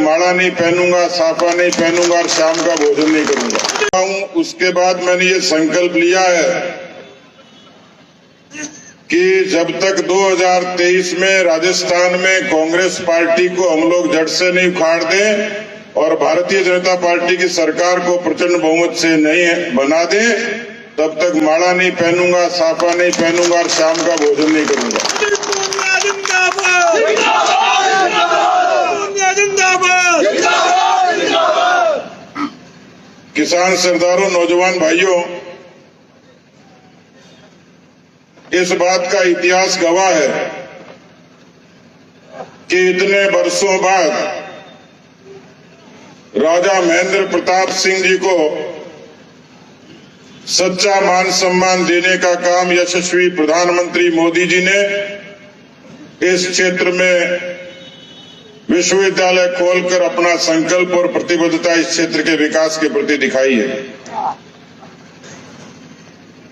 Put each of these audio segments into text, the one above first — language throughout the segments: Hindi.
माला नहीं पहनूंगा, साफा नहीं पहनूंगा और शाम का भोजन नहीं करूंगा। उसके बाद मैंने ये संकल्प लिया है कि जब तक 2023 में राजस्थान में कांग्रेस पार्टी को हम लोग जड़ से नहीं उखाड़ दें और भारतीय जनता पार्टी की सरकार को प्रचंड बहुमत से नहीं बना दें, तब तक माला नहीं पहनूंगा, साफा नहीं पहनूंगा और शाम का भोजन नहीं करूंगा। किसान सरदारों, नौजवान भाइयों, इस बात का इतिहास गवाह है कि इतने वर्षों बाद राजा महेंद्र प्रताप सिंह जी को सच्चा मान सम्मान देने का काम यशस्वी प्रधानमंत्री मोदी जी ने इस क्षेत्र में विश्वविद्यालय खोलकर अपना संकल्प और प्रतिबद्धता इस क्षेत्र के विकास के प्रति दिखाई है।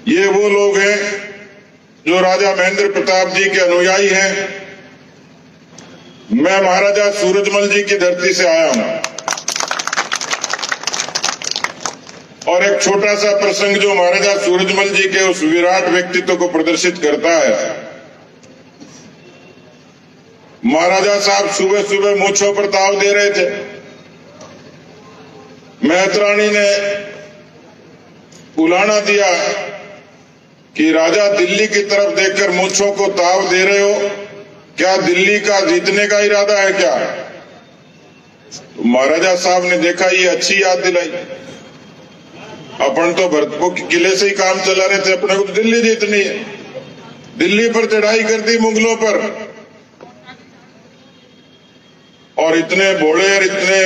ये वो लोग हैं जो राजा महेंद्र प्रताप जी के अनुयायी हैं। मैं महाराजा सूरजमल जी की धरती से आया हूं और एक छोटा सा प्रसंग जो महाराजा सूरजमल जी के उस विराट व्यक्तित्व को प्रदर्शित करता है। महाराजा साहब सुबह सुबह मूंछों पर ताव दे रहे थे। मेहतरानी ने उलाना दिया कि राजा दिल्ली की तरफ देखकर मूंछों को ताव दे रहे हो, क्या दिल्ली का जीतने का इरादा है क्या? तो महाराजा साहब ने देखा ये अच्छी याद दिलाई, अपन तो भरतपुर के किले से ही काम चला रहे थे, अपने को तो दिल्ली जीतनी है। दिल्ली पर चढ़ाई कर दी मुगलों पर और इतने भोले और इतने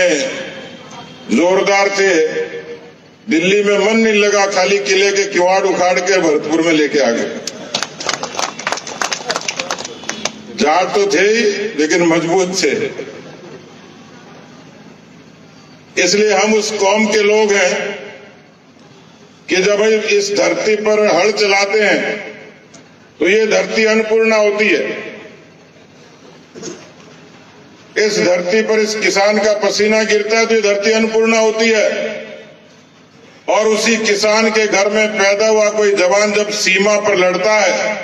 जोरदार थे, दिल्ली में मन नहीं लगा, खाली किले के किवाड़ उखाड़ के भरतपुर में लेके आ गए। जाट तो थे ही लेकिन मजबूत थे। इसलिए हम उस कौम के लोग हैं कि जब इस धरती पर हल चलाते हैं तो ये धरती अन्नपूर्णा होती है। इस धरती पर इस किसान का पसीना गिरता है तो ये धरती अन्नपूर्णा होती है। और उसी किसान के घर में पैदा हुआ कोई जवान जब सीमा पर लड़ता है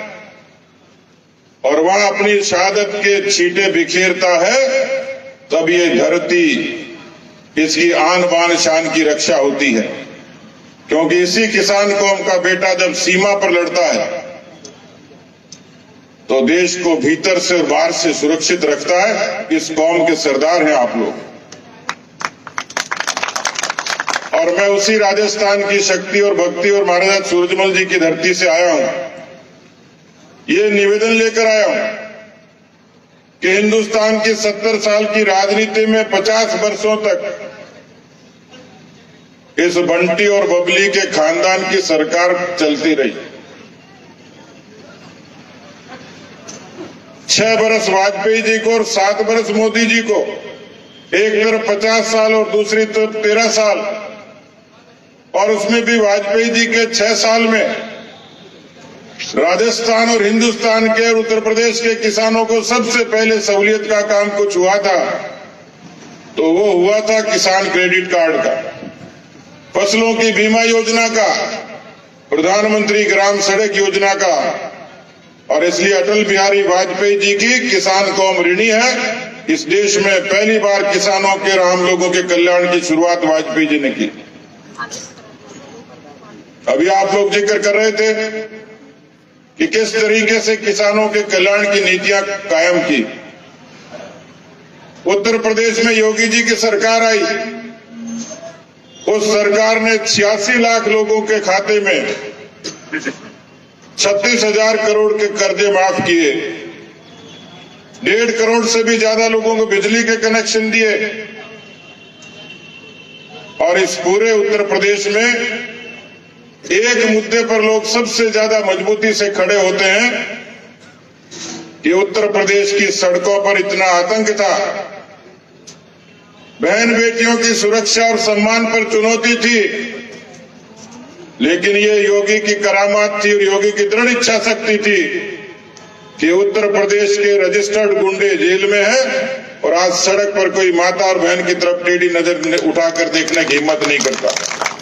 और वहां अपनी शहादत के छींटे बिखेरता है, तब ये धरती, इसकी आन बान शान की रक्षा होती है। क्योंकि इसी किसान कौम का बेटा जब सीमा पर लड़ता है तो देश को भीतर से और बाहर से सुरक्षित रखता है। इस कौम के सरदार हैं आप लोग। और मैं उसी राजस्थान की शक्ति और भक्ति और महाराजा सूरजमल जी की धरती से आया हूं। ये निवेदन लेकर आया हूं कि हिंदुस्तान की 70 साल की राजनीति में 50 वर्षों तक इस बंटी और बबली के खानदान की सरकार चलती रही। 6 बरस वाजपेयी जी को और 7 बरस मोदी जी को, एक तरफ 50 साल और दूसरी तरफ 13 साल, और उसमें भी वाजपेयी जी के 6 साल में राजस्थान और हिंदुस्तान के और उत्तर प्रदेश के किसानों को सबसे पहले सहूलियत का काम कुछ हुआ था तो वो हुआ था किसान क्रेडिट कार्ड का, फसलों की बीमा योजना का, प्रधानमंत्री ग्राम सड़क योजना का। और इसलिए अटल बिहारी वाजपेयी जी की किसान कौम ऋणी है। इस देश में पहली बार किसानों के और आम लोगों के कल्याण की शुरुआत वाजपेयी जी ने की। अभी आप लोग जिक्र कर रहे थे कि किस तरीके से किसानों के कल्याण की नीतियां कायम की। उत्तर प्रदेश में योगी जी की सरकार आई, उस सरकार ने 86 लाख लोगों के खाते में 36,000 करोड़ के कर्जे माफ किए, 1.5 करोड़ से भी ज्यादा लोगों को बिजली के कनेक्शन दिए। और इस पूरे उत्तर प्रदेश में एक मुद्दे पर लोग सबसे ज्यादा मजबूती से खड़े होते हैं कि उत्तर प्रदेश की सड़कों पर इतना आतंक था, बहन बेटियों की सुरक्षा और सम्मान पर चुनौती थी, लेकिन ये योगी की करामात थी और योगी की दृढ़ इच्छा शक्ति थी कि उत्तर प्रदेश के रजिस्टर्ड गुंडे जेल में हैं और आज सड़क पर कोई माता और बहन की तरफ टेढ़ी नजर उठाकर देखने की हिम्मत नहीं करता।